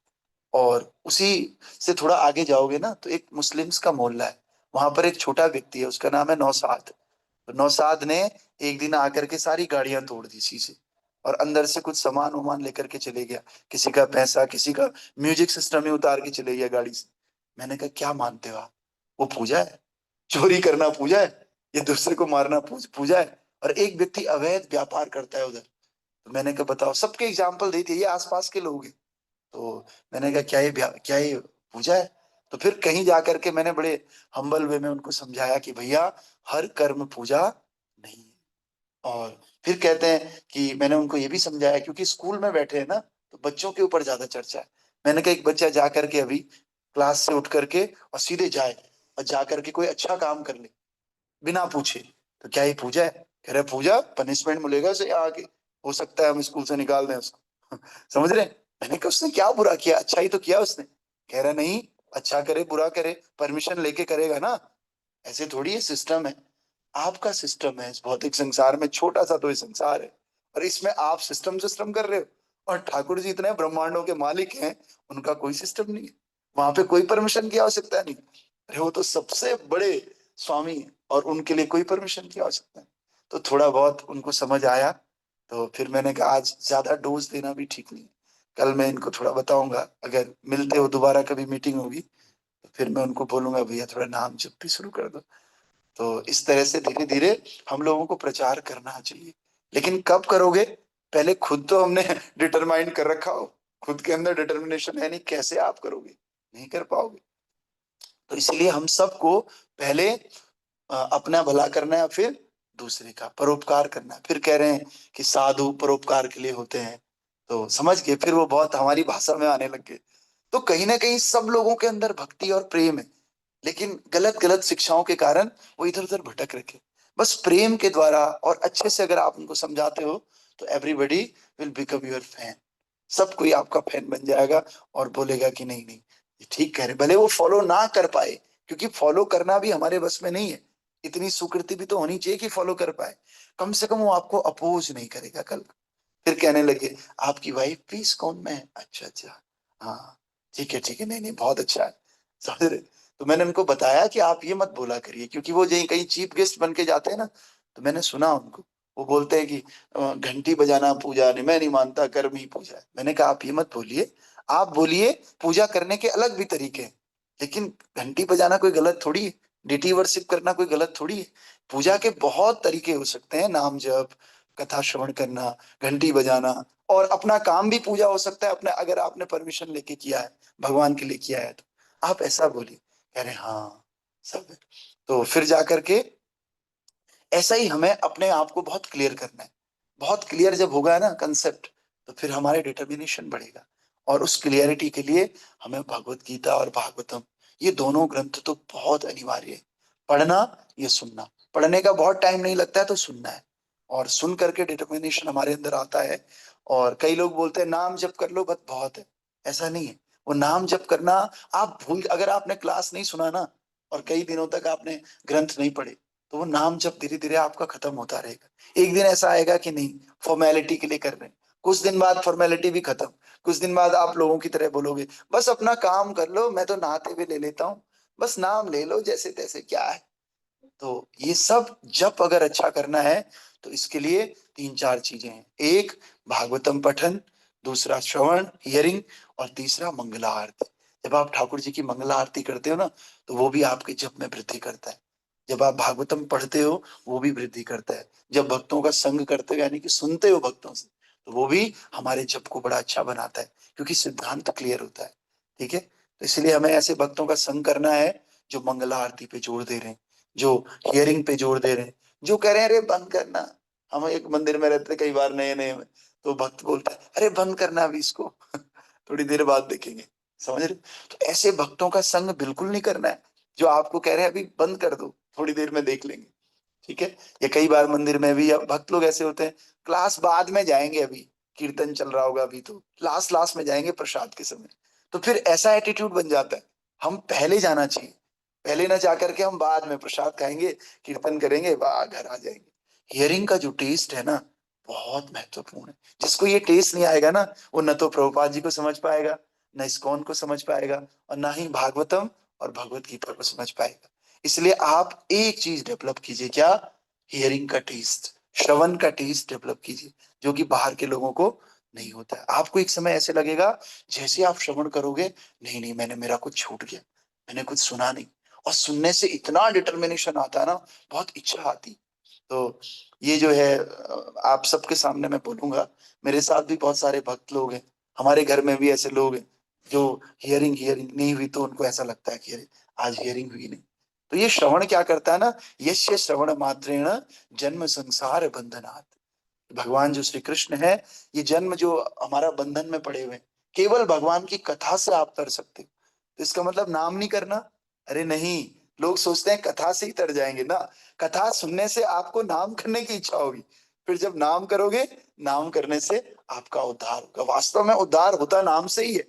Speaker 1: और उसी से थोड़ा आगे जाओगे ना तो एक मुस्लिम्स का मोहल्ला है, वहां पर एक छोटा व्यक्ति है, उसका नाम है नौसाद। तो नौसाद ने एक दिन आकर के सारी गाड़ियां तोड़ दी शीशे, और अंदर से कुछ सामान वामान लेकर के चले गया, किसी का पैसा, किसी का म्यूजिक सिस्टम ही उतार के चले गया गाड़ी से। मैंने कहा क्या मानते हो आप, वो पूजा है? चोरी करना पूजा है? ये दूसरे को मारना पूजा है? और एक व्यक्ति अवैध व्यापार करता है उधर। तो मैंने कहा बताओ, सबके एग्जाम्पल दे दिए, ये आसपास के लोग हैं। तो मैंने कहा क्या ये पूजा है? तो फिर कहीं जाकर के मैंने बड़े हम्बल वे में उनको समझाया कि भैया, हर कर्म पूजा नहीं है। और फिर कहते हैं कि मैंने उनको ये भी समझाया, क्योंकि स्कूल में बैठे हैं ना, तो बच्चों के ऊपर ज्यादा चर्चा है। मैंने कहा एक बच्चा जा करके अभी क्लास से उठ करके और सीधे जाए और जा करके कोई अच्छा काम कर ले बिना पूछे, तो क्या ये पूजा है? कह रहे पूजा, पनिशमेंट मिलेगा उसे यहाँ आके, हो सकता है हम स्कूल से निकाल दें उसको। समझ रहे हैं? मैंने कहा उसने क्या बुरा किया, अच्छा ही तो किया उसने। कह रहा नहीं, अच्छा करे बुरा करे परमिशन लेके करेगा ना, ऐसे थोड़ी ये सिस्टम है। आपका सिस्टम है इस भौतिक संसार में, छोटा सा तो ये संसार है, और इसमें आप सिस्टम सिस्टम कर रहे हो। और ठाकुर जी इतने ब्रह्मांडों के मालिक हैं, उनका कोई सिस्टम नहीं है, वहां पे कोई परमिशन की आवश्यकता नहीं। अरे वो तो सबसे बड़े स्वामी है, और उनके लिए कोई परमिशन की आवश्यकता नहीं। तो थोड़ा बहुत उनको समझ आया, तो फिर मैंने कहा आज ज्यादा डोज देना भी ठीक नहीं है, कल मैं इनको थोड़ा बताऊंगा, अगर मिलते हो दोबारा कभी मीटिंग होगी तो फिर मैं उनको बोलूंगा भैया थोड़ा नाम जप भी शुरू कर दो। तो इस तरह से धीरे धीरे हम लोगों को प्रचार करना चाहिए। लेकिन कब करोगे? पहले खुद तो हमने डिटरमाइन कर रखा हो, खुद के अंदर डिटर्मिनेशन है नहीं, कैसे आप करोगे? नहीं कर पाओगे। तो इसलिए हम सबको पहले अपना भला करना है, फिर दूसरे का परोपकार करना है। फिर कह रहे हैं कि साधु परोपकार के लिए होते हैं, तो समझ गए, फिर वो बहुत हमारी भाषा में आने लग गए। तो कहीं ना कहीं सब लोगों के अंदर भक्ति और प्रेम है, लेकिन गलत गलत शिक्षाओं के कारण वो इधर उधर भटक रखे। बस प्रेम के द्वारा और अच्छे से अगर आप उनको समझाते हो, तो everybody will become your fan. सब कोई आपका फैन बन जाएगा और बोलेगा कि नहीं नहीं, ये ठीक कह रहे, भले वो फॉलो ना कर पाए, क्योंकि फॉलो करना भी हमारे बस में नहीं है। इतनी सुकृति भी तो होनी चाहिए कि फॉलो कर पाए। कम से कम वो आपको अपोज नहीं करेगा कल। फिर कहने लगे आपकी वाइफ भी इस्कॉन में है? अच्छा अच्छा, हाँ ठीक है, नहीं नहीं बहुत अच्छा है। समझ रहे? तो मैंने उनको बताया कि आप ये मत बोला करिए, क्योंकि वो कहीं कहीं चीफ गेस्ट बन के जाते हैं ना, तो मैंने सुना उनको, वो बोलते हैं कि घंटी बजाना पूजा नहीं, मैं नहीं मानता, कर्म ही पूजा है। मैंने कहा आप ये मत बोलिए, आप बोलिए पूजा करने के अलग भी तरीके हैं, लेकिन घंटी बजाना कोई गलत थोड़ी है, डिटी वर्शिप करना कोई गलत थोड़ी है। पूजा के बहुत तरीके हो सकते हैं, नाम जप, कथा श्रवण करना, घंटी बजाना, और अपना काम भी पूजा हो सकता है अपने, अगर आपने परमिशन लेके किया है, भगवान के लिए किया है तो। आप ऐसा बोलिए। कह रहे हाँ सब है। तो फिर जाकर के ऐसा ही हमें अपने आप को बहुत क्लियर करना है। बहुत क्लियर जब होगा ना कंसेप्ट, तो फिर हमारे डिटर्मिनेशन बढ़ेगा। और उस क्लियरिटी के लिए हमें भगवत गीता और भागवतम, ये दोनों ग्रंथ तो बहुत अनिवार्य है। पढ़ना, ये सुनना, पढ़ने का बहुत टाइम नहीं लगता है तो सुनना है, और सुन करके डिटर्मिनेशन हमारे अंदर आता है। और कई लोग बोलते हैं नाम जप कर लो बस बहुत है, ऐसा नहीं है। वो नाम जप करना, आप भूल, अगर आपने क्लास नहीं सुना ना, और कई दिनों तक आपने ग्रंथ नहीं पढ़े, तो वो नाम जब धीरे धीरे आपका खत्म होता रहेगा। एक दिन ऐसा आएगा कि नहीं, फॉर्मेलिटी के लिए कर रहे हैं, कुछ दिन बाद फॉर्मेलिटी भी खत्म, कुछ दिन बाद आप लोगों की तरह बोलोगे बस अपना काम कर लो, मैं तो नहाते हुए ले लेता हूँ, बस नाम ले लो जैसे तैसे, क्या है। तो ये सब जप अगर अच्छा करना है, तो इसके लिए तीन चार चीजें हैं। एक, भागवतम पठन, दूसरा श्रवण हियरिंग, और तीसरा मंगला आरती। जब आप ठाकुर जी की मंगला आरती करते हो ना, तो वो भी आपके जप में वृद्धि करता है। जब आप भागवतम पढ़ते हो, वो भी वृद्धि करता है। जब भक्तों का संग करते हो, यानी कि सुनते हो भक्तों से, तो वो भी हमारे जप को बड़ा अच्छा बनाता है, क्योंकि सिद्धांत क्लियर होता है। ठीक है, तो इसलिए हमें ऐसे भक्तों का संग करना है जो मंगला आरती पे जोर दे रहे हैं, जो हियरिंग पे जोर दे रहे हैं, जो कह रहे हैं अरे बंद करना। हम एक मंदिर में रहते कई बार नए नए में, तो भक्त बोलता है अरे बंद करना अभी इसको, थोड़ी देर बाद देखेंगे। समझ रहे? तो ऐसे भक्तों का संग बिल्कुल नहीं करना है, जो आपको कह रहे हैं अभी बंद कर दो, थोड़ी देर में देख लेंगे। ठीक है। ये कई बार मंदिर में भी भक्त लोग ऐसे होते हैं, क्लास बाद में जाएंगे, अभी कीर्तन चल रहा होगा, अभी तो लास्ट लास्ट में जाएंगे प्रसाद के समय। तो फिर ऐसा एटीट्यूड बन जाता है, हम पहले जाना चाहिए, पहले ना जा करके हम बाद में प्रसाद खाएंगे, कीर्तन करेंगे, वाह घर आ जाएंगे। हियरिंग का जो टेस्ट है ना, बहुत महत्वपूर्ण है। जिसको ये टेस्ट नहीं आएगा ना, वो न तो प्रभुपाद जी को समझ पाएगा, न इस्कॉन को समझ पाएगा और ना ही भागवतम और भगवत गीता को समझ पाएगा। इसलिए आप एक चीज डेवलप कीजिए, क्या? हियरिंग का टेस्ट, श्रवण का टेस्ट डेवलप कीजिए, जो कि बाहर के लोगों को नहीं होता है। आपको एक समय ऐसे लगेगा जैसे आप श्रवण करोगे, नहीं नहीं मैंने, मेरा कुछ छूट गया, मैंने कुछ सुना नहीं। और सुनने से इतना डिटर्मिनेशन आता है ना, बहुत इच्छा आती। तो ये जो है आप सबके सामने मैं बोलूंगा, मेरे साथ भी बहुत सारे भक्त लोग हैं, हमारे घर में भी ऐसे लोग हैं जो हियरिंग हियरिंग नहीं हुई तो उनको ऐसा लगता है कि अरे आज हियरिंग हुई नहीं। तो ये श्रवण क्या करता है ना, यस्य श्रवण मात्रेण जन्म संसार बंधनात्। भगवान जो श्री कृष्ण है, ये जन्म जो हमारा बंधन में पड़े हुए हैं, केवल भगवान की कथा से आप तर सकते हो। तो इसका मतलब नाम नहीं करना, अरे नहीं। लोग सोचते हैं कथा से ही तर जाएंगे ना, कथा सुनने से आपको नाम करने की इच्छा होगी, फिर जब नाम करोगे, नाम करने से आपका उद्धार होगा। वास्तव में उद्धार होता नाम से ही है,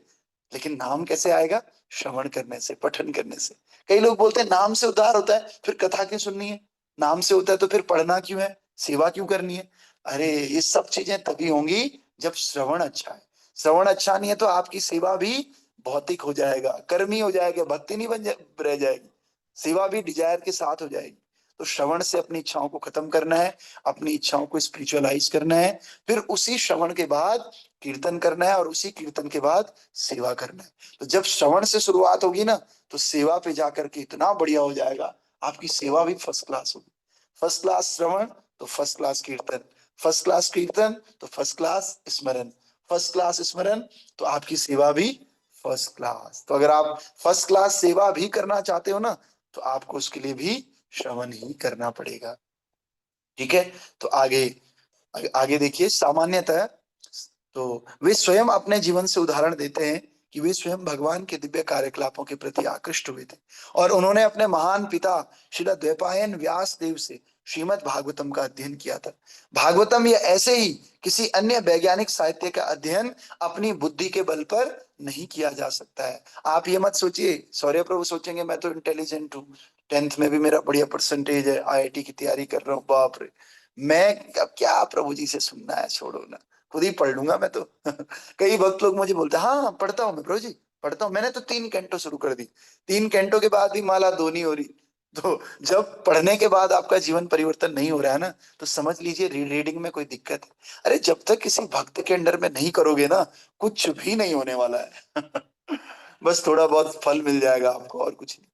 Speaker 1: लेकिन नाम कैसे आएगा? श्रवण करने से, पठन करने से। कई लोग बोलते हैं नाम से उद्धार होता है, फिर कथा क्यों सुननी है? नाम से होता है तो फिर पढ़ना क्यों है, सेवा क्यों करनी है? अरे ये सब चीजें तभी होंगी जब श्रवण अच्छा है। श्रवण अच्छा नहीं है तो आपकी सेवा भी भौतिक हो जाएगा, कर्मी हो जाएगा, भक्ति नहीं रह जाएगी, सेवा भी डिजायर के साथ हो जाएगी। तो श्रवण से अपनी इच्छाओं को खत्म करना है, अपनी इच्छाओं को स्पिरिचुअलाइज करना है, फिर उसी श्रवण के बाद कीर्तन करना है और उसी कीर्तन के बाद सेवा करना है। तो जब श्रवण से शुरुआत होगी ना, तो सेवा पे जाकर के इतना बढ़िया हो जाएगा, आपकी सेवा भी फर्स्ट क्लास होगी। फर्स्ट क्लास श्रवण तो फर्स्ट क्लास कीर्तन, फर्स्ट क्लास कीर्तन तो फर्स्ट क्लास स्मरण, फर्स्ट क्लास स्मरण तो आपकी सेवा भी फर्स्ट क्लास। तो अगर आप फर्स्ट क्लास सेवा भी करना चाहते हो ना, तो आपको उसके लिए भी श्रवण ही करना पड़ेगा। ठीक है, तो आगे आगे देखिए। सामान्यतः तो वे स्वयं अपने जीवन से उदाहरण देते हैं कि वे स्वयं भगवान के दिव्य कार्यकलापों के प्रति आकृष्ट हुए थे और उन्होंने अपने महान पिता श्रील द्वैपायन व्यास देव से श्रीमद् भागवतम का अध्ययन किया था। भागवतम या ऐसे ही किसी अन्य वैज्ञानिक साहित्य का अध्ययन अपनी बुद्धि के बल पर नहीं किया जा सकता है। आप ये मत सोचिए, सौर्य प्रभु सोचेंगे मैं तो इंटेलिजेंट हूँ, 10th में भी मेरा बढ़िया परसेंटेज है, आईआईटी की तैयारी कर रहा हूँ, बाप रे मैं अब क्या प्रभु जी से सुनना है, छोड़ो ना, खुद ही पढ़ लूंगा मैं तो। कई वक्त लोग मुझे बोलते हैं हाँ हाँ, पढ़ता हूँ मैं प्रभु जी, पढ़ता हूँ, मैंने तो 3 कैंटो शुरू कर दी, 3 कैंटो के बाद भी माला दो नहीं हो रही। तो जब पढ़ने के बाद आपका जीवन परिवर्तन नहीं हो रहा है ना, तो समझ लीजिए रीडिंग में कोई दिक्कत है। अरे जब तक किसी भक्त के अंडर में नहीं करोगे ना, कुछ भी नहीं होने वाला है। बस थोड़ा बहुत फल मिल जाएगा आपको और कुछ नहीं।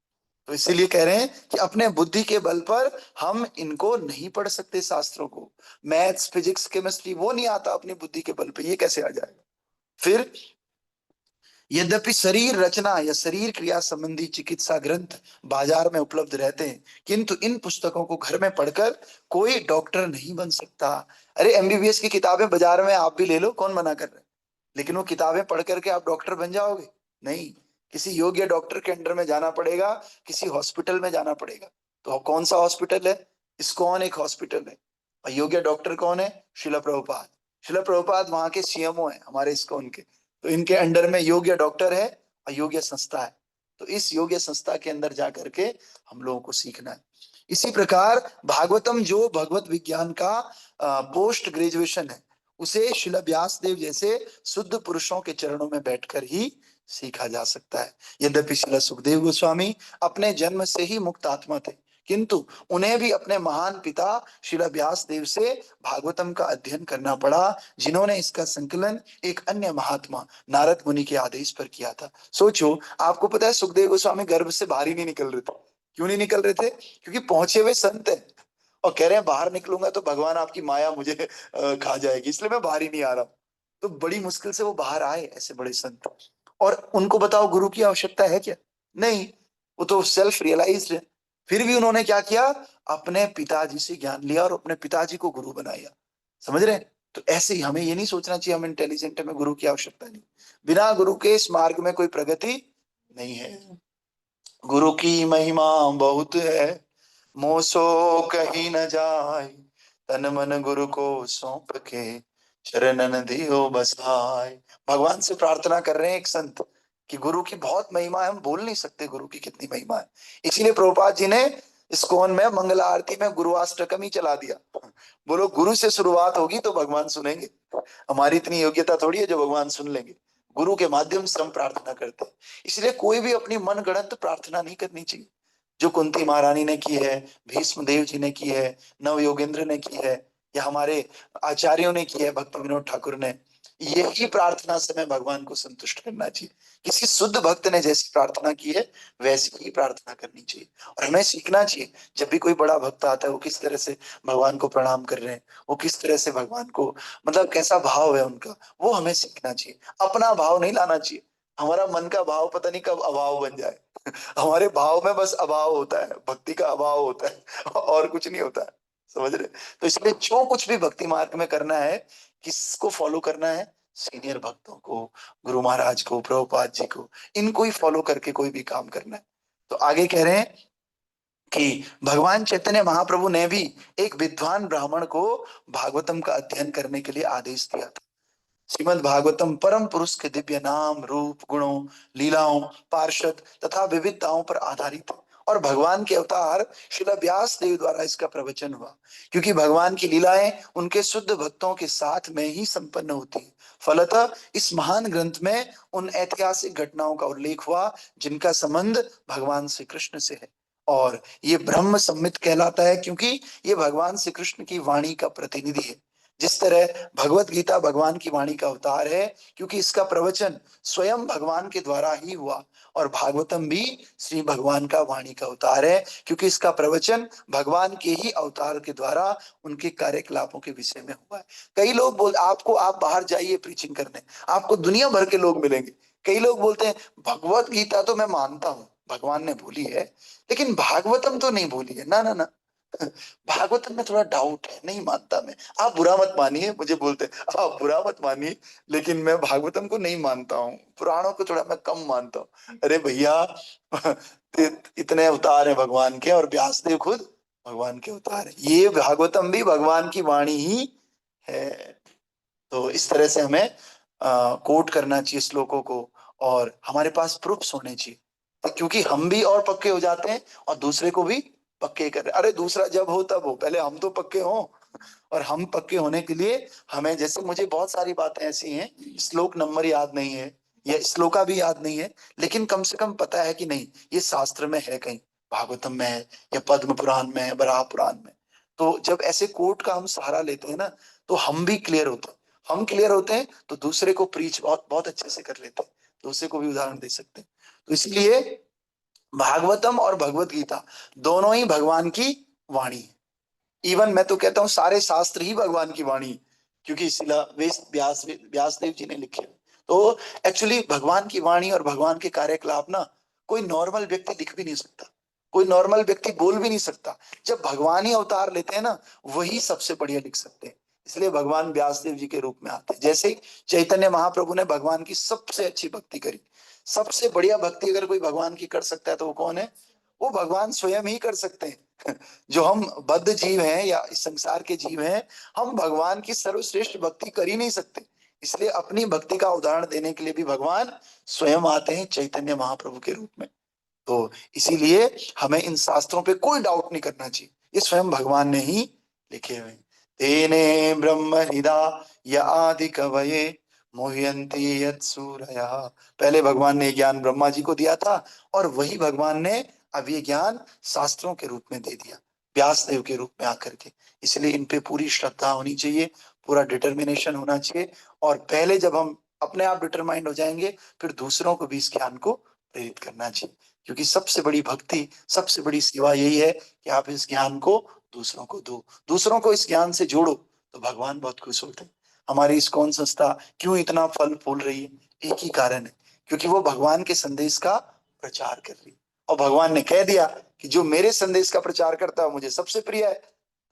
Speaker 1: तो इसीलिए कह रहे हैं कि अपने बुद्धि के बल पर हम इनको नहीं पढ़ सकते, शास्त्रों को। मैथ्स फिजिक्स केमिस्ट्री वो नहीं आता अपनी बुद्धि के बल पे, ये कैसे आ जाएगा? फिर यद्यपि शरीर रचना या शरीर क्रिया संबंधी चिकित्सा ग्रंथ बाजार में उपलब्ध रहते हैं, किंतु इन पुस्तकों को घर में पढ़कर कोई डॉक्टर नहीं बन सकता। अरे एमबीबीएस की किताबें बाजार में आप भी ले लो, कौन मना कर रहा है? लेकिन वो किताबें पढ़ करके आप डॉक्टर बन जाओगे? नहीं, किसी योग्य डॉक्टर के अंडर में जाना पड़ेगा, किसी हॉस्पिटल में जाना पड़ेगा। तो कौन सा हॉस्पिटल है? इस्कॉन एक हॉस्पिटल है। और योग्य डॉक्टर कौन है? शिला प्रभुपाद। शिला प्रभुपाद वहां के सीएमओ है हमारे इस्कॉन के। तो इनके अंडर में योग्य डॉक्टर है और योग्य संस्था है। तो इस योग्य संस्था के अंदर जा करके हम लोगों को सीखना है। इसी प्रकार भागवतम जो भगवत विज्ञान का पोस्ट ग्रेजुएशन है, उसे शिला व्यास देव जैसे शुद्ध पुरुषों के चरणों में बैठकर ही सीखा जा सकता है। यद्यपि शिला सुखदेव गोस्वामी अपने जन्म से ही मुक्त आत्मा थे, किंतु उन्हें भी अपने महान पिता शिला व्यास देव से भागवतम का अध्ययन करना पड़ा, जिन्होंने इसका संकलन एक अन्य महात्मा नारद मुनि के आदेश पर किया था। सोचो, आपको पता है सुखदेव गोस्वामी गर्भ से बाहर ही नहीं निकल रहे थे। क्यों नहीं निकल रहे थे? क्योंकि पहुंचे हुए संत हैं और कह रहे हैं बाहर निकलूंगा तो भगवान आपकी माया मुझे खा जाएगी, इसलिए मैं बाहर ही नहीं आ रहा हूं। तो बड़ी मुश्किल से वो बाहर आए, ऐसे बड़े संत। और उनको बताओ गुरु की आवश्यकता है क्या? नहीं, वो तो सेल्फ रियलाइज्ड है। फिर भी उन्होंने क्या किया? अपने पिताजी से ज्ञान लिया और अपने पिताजी को गुरु बनाया। समझ रहे हैं? तो ऐसे ही हमें ये नहीं सोचना चाहिए हम इंटेलिजेंट, हमें गुरु की आवश्यकता नहीं। बिना गुरु के इस मार्ग में कोई प्रगति नहीं है। गुरु की महिमा बहुत है, मोसो कहीं न जाए, तन मन गुरु को सौंप के चरणन दियो बसाए। भगवान से प्रार्थना कर रहे हैं एक संत कि गुरु की बहुत महिमा है, हम बोल नहीं सकते गुरु की कितनी महिमा है। इसीलिए प्रभुपाद जी ने इस्कॉन में मंगल आरती में गुरुअष्टकम ही चला दिया। बोलो गुरु से शुरुआत होगी तो भगवान सुनेंगे। हमारी इतनी योग्यता थोड़ी है जो भगवान सुन लेंगे। गुरु के माध्यम से हम प्रार्थना करते हैं। इसलिए कोई भी अपनी मनगढ़ंत प्रार्थना नहीं करनी चाहिए। जो कुंती महारानी ने की है, भीष्म देव जी ने की है, नव योगेंद्र ने की है, या हमारे आचार्यों ने की है, भक्ति विनोद ठाकुर ने, यही प्रार्थना से हमें भगवान को संतुष्ट करना चाहिए। किसी शुद्ध भक्त ने जैसी प्रार्थना की है वैसी ही प्रार्थना करनी चाहिए। और हमें सीखना चाहिए, जब भी कोई बड़ा भक्त आता है वो किस तरह से भगवान को प्रणाम कर रहे हैं, वो किस तरह से भगवान को, मतलब कैसा भाव है उनका, वो हमें सीखना चाहिए। अपना भाव नहीं लाना चाहिए। हमारा मन का भाव पता नहीं कब अभाव बन जाए। हमारे भाव में बस अभाव होता है, भक्ति का अभाव होता है, और कुछ नहीं होता है। समझ रहे? तो इसलिए जो कुछ भी भक्ति मार्ग में करना है, किसको फॉलो करना है? सीनियर भक्तों को, गुरु महाराज को, प्रभुपाद जी को, इनको ही फॉलो करके कोई भी काम करना है। तो आगे कह रहे हैं कि भगवान चैतन्य महाप्रभु ने भी एक विद्वान ब्राह्मण को भागवतम का अध्ययन करने के लिए आदेश दिया था। श्रीमद् भागवतम परम पुरुष के दिव्य नाम, रूप, गुणों, लीलाओं, पार्षद तथा विविधताओं पर आधारित है, और भगवान के अवतार श्रील व्यास देव द्वारा इसका प्रवचन हुआ। क्योंकि भगवान की लीलाएं उनके शुद्ध भक्तों के साथ में ही संपन्न होती है। फलतः इस महान ग्रंथ में उन ऐतिहासिक घटनाओं का उल्लेख हुआ जिनका संबंध भगवान श्री कृष्ण से है, और ये ब्रह्म सम्मित कहलाता है क्योंकि ये भगवान श्री कृष्ण की वाणी का प्रतिनिधि है। जिस तरह भगवत गीता भगवान की वाणी का अवतार है क्योंकि इसका प्रवचन स्वयं भगवान के द्वारा ही हुआ, और भागवतम भी श्री भगवान का वाणी का अवतार है क्योंकि इसका प्रवचन भगवान के ही अवतार के द्वारा उनके कार्यकलापों के विषय में हुआ है। कई लोग बोल आपको, आप बाहर जाइए प्रीचिंग करने, आपको दुनिया भर के लोग मिलेंगे। कई लोग बोलते हैं भगवत गीता तो मैं मानता हूं भगवान ने बोली है, लेकिन भागवतम तो नहीं बोली है। ना ना ना, भागवतम में थोड़ा डाउट है, नहीं मानता मैं। आप बुरा मत मानिए, मुझे बोलते हैं आप बुरा मत मानिए, लेकिन मैं भागवतम को नहीं मानता हूँ, पुराणों को थोड़ा मैं कम मानता हूँ। अरे भैया, इतने अवतार हैं भगवान के, और व्यासदेव खुद भगवान के अवतार है। ये भागवतम भी भगवान की वाणी ही है। तो इस तरह से हमें कोट करना चाहिए श्लोकों को, और हमारे पास प्रूफ्स होने चाहिए, तो क्योंकि हम भी और पक्के हो जाते हैं और दूसरे को भी पक्के कर। अरे दूसरा जब हो तब हो, पहले हम तो पक्के हों। और हम पक्के होने के लिए हमें, जैसे मुझे बहुत सारी बातें ऐसी हैं, श्लोक नंबर याद नहीं है या श्लोका भी याद नहीं है, लेकिन कम से कम पता है कि नहीं ये शास्त्र में है, कहीं भागवतम में है या पद्म पुराण में है, बराह पुराण में। तो जब ऐसे कोट का हम सहारा लेते हैं ना, तो हम भी क्लियर होते हैं। हम क्लियर होते हैं तो दूसरे को प्रीच बहुत बहुत अच्छे से कर लेते हैं, दूसरे को भी उदाहरण दे सकते हैं। तो इसलिए भागवतम और भगवत गीता दोनों ही भगवान की वाणी है। इवन मैं तो कहता हूं सारे शास्त्र ही भगवान की वाणी, क्योंकि शिला व्यास देव जी ने लिखे। तो एक्चुअली भगवान की वाणी और भगवान के कार्यकलाप ना कोई नॉर्मल व्यक्ति लिख भी नहीं सकता, कोई नॉर्मल व्यक्ति बोल भी नहीं सकता। जब भगवान ही अवतार लेते हैं ना, वही सबसे बढ़िया लिख सकते हैं। इसलिए भगवान व्यासदेव जी के रूप में आते हैं। जैसे ही चैतन्य महाप्रभु ने भगवान की सबसे अच्छी भक्ति करी, सबसे बढ़िया भक्ति अगर कोई भगवान की कर सकता है तो वो कौन है? वो भगवान स्वयं ही कर सकते हैं। जो हम बद्ध जीव हैं या इस संसार के जीव हैं, हम भगवान की सर्वश्रेष्ठ भक्ति कर ही नहीं सकते। इसलिए अपनी भक्ति का उदाहरण देने के लिए भी भगवान स्वयं आते हैं चैतन्य महाप्रभु के रूप में। तो इसीलिए हमें इन शास्त्रों पे कोई डाउट नहीं करना चाहिए, ये स्वयं भगवान ने ही लिखे हुए हैं। तेने ब्रह्म हृदा या आदि कवये मोह्यन्ति यत् सूरयः। पहले भगवान ने ज्ञान ब्रह्मा जी को दिया था, और वही भगवान ने अब ये ज्ञान शास्त्रों के रूप में दे दिया, व्यासदेव के रूप में आकर के। इसलिए इन पे पूरी श्रद्धा होनी चाहिए, पूरा डिटर्मिनेशन होना चाहिए। और पहले जब हम अपने आप डिटरमाइंड हो जाएंगे, फिर दूसरों को भी इस ज्ञान को प्रेरित करना चाहिए। क्योंकि सबसे बड़ी भक्ति, सबसे बड़ी सेवा यही है कि आप इस ज्ञान को दूसरों को दो, दूसरों को इस ज्ञान से जोड़ो, तो भगवान बहुत खुश होते हैं। हमारी इस्कॉन संस्था क्यों इतना फल फूल रही है? एक ही कारण है, क्योंकि वो भगवान के संदेश का प्रचार कर रही है। और भगवान ने कह दिया कि जो मेरे संदेश का प्रचार करता है मुझे सबसे प्रिय है।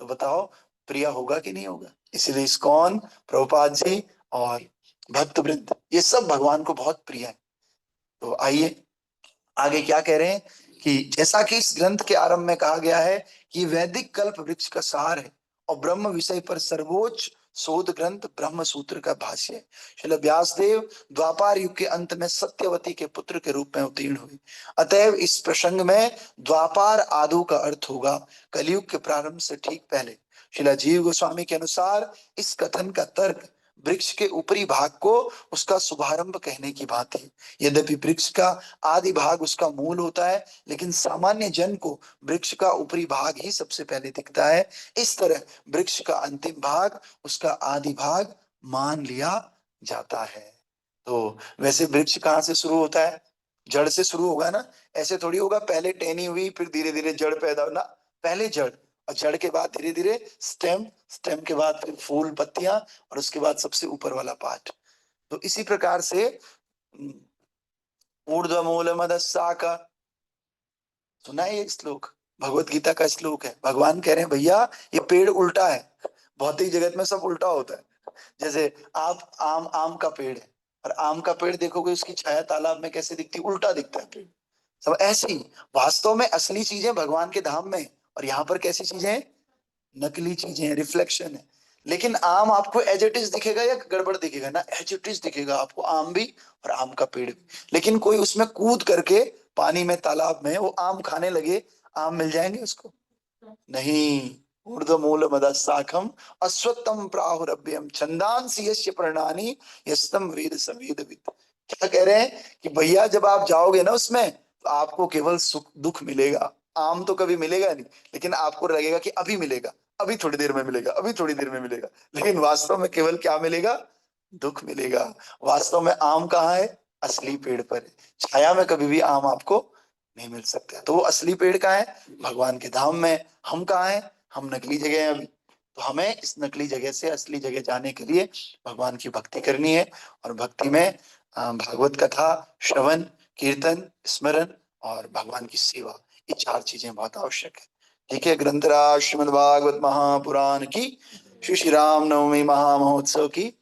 Speaker 1: तो बताओ प्रिय होगा कि नहीं होगा? इसलिए इस्कॉन, प्रभुपाद जी और भक्त वृंद, ये सब भगवान को बहुत प्रिय है। तो आइए आगे क्या कह रहे हैं कि जैसा कि इस ग्रंथ के आरंभ में कहा गया है कि वैदिक कल्प वृक्ष का सार है और ब्रह्म विषय पर सर्वोच्च शोध ग्रंथ ब्रह्म सूत्र का भाष्य है। श्रील व्यासदेव द्वापार युग के अंत में सत्यवती के पुत्र के रूप में अवतीर्ण हुए। अतएव इस प्रसंग में द्वापार आदु का अर्थ होगा कलयुग के प्रारंभ से ठीक पहले। श्रील जीव गोस्वामी के अनुसार इस कथन का तर्क वृक्ष के ऊपरी भाग को उसका शुभारंभ कहने की बात है। यद्यपि वृक्ष का आदि भाग उसका मूल होता है, लेकिन सामान्य जन को वृक्ष का ऊपरी भाग ही सबसे पहले दिखता है। इस तरह वृक्ष का अंतिम भाग उसका आदि भाग मान लिया जाता है। तो वैसे वृक्ष कहाँ से शुरू होता है? जड़ से शुरू होगा ना। ऐसे थोड़ी होगा पहले टहनी हुई फिर धीरे धीरे जड़ पैदा होना। पहले जड़, और जड़ के बाद धीरे धीरे स्टेम, स्टेम के बाद फिर फूल पत्तियां, और उसके बाद सबसे ऊपर वाला पार्ट। तो इसी प्रकार से ऊर्ध्व मूल मद शाखा, सुना है ये श्लोक? भगवत गीता का श्लोक है। भगवान कह रहे हैं भैया ये पेड़ उल्टा है। भौतिक जगत में सब उल्टा होता है। जैसे आप आम का पेड़ है, और आम का पेड़ देखोगे उसकी छाया तालाब में कैसे दिखती है? उल्टा दिखता है पेड़। सब ऐसे ही वास्तव में असली चीजें भगवान के धाम में है, और यहाँ पर कैसी चीजें हैं? नकली चीजें हैं, रिफ्लेक्शन है। लेकिन आम आपको एज इट इज दिखेगा या गड़बड़ दिखेगा? ना, एज इट इज दिखेगा आपको, आम भी और आम का पेड़ भी। लेकिन कोई उसमें कूद करके पानी में, तालाब में वो आम खाने लगे, आम मिल जाएंगे उसको? नहीं। ऊर्ध्वमूल मद शाखम अश्वत्थम प्राहुरभ्यम छंदांसि यस्य पर्णानि यस्तम वेद सवेदवित्। क्या कह रहे हैं कि भैया जब आप जाओगे ना उसमें, तो आपको केवल सुख दुख मिलेगा। आम तो कभी मिलेगा नहीं, लेकिन आपको लगेगा कि अभी मिलेगा, अभी थोड़ी देर में मिलेगा, अभी थोड़ी देर में मिलेगा। लेकिन वास्तव में केवल क्या मिलेगा? दुख मिलेगा। वास्तव में आम कहाँ है? असली पेड़ पर है। छाया में कभी भी आम आपको नहीं मिल सकता। तो वो असली पेड़ कहाँ है? भगवान के धाम में। हम कहाँ हैं? हम नकली जगह हैं अभी। तो हमें इस नकली जगह से असली जगह जाने के लिए भगवान की भक्ति करनी है। और भक्ति में भागवत कथा, श्रवण, कीर्तन, स्मरण और भगवान की सेवा, ये चार चीजें बहुत आवश्यक है। ठीक है। ग्रंथराज श्रीमद् भागवत महापुराण की, श्री श्री राम नवमी महामहोत्सव की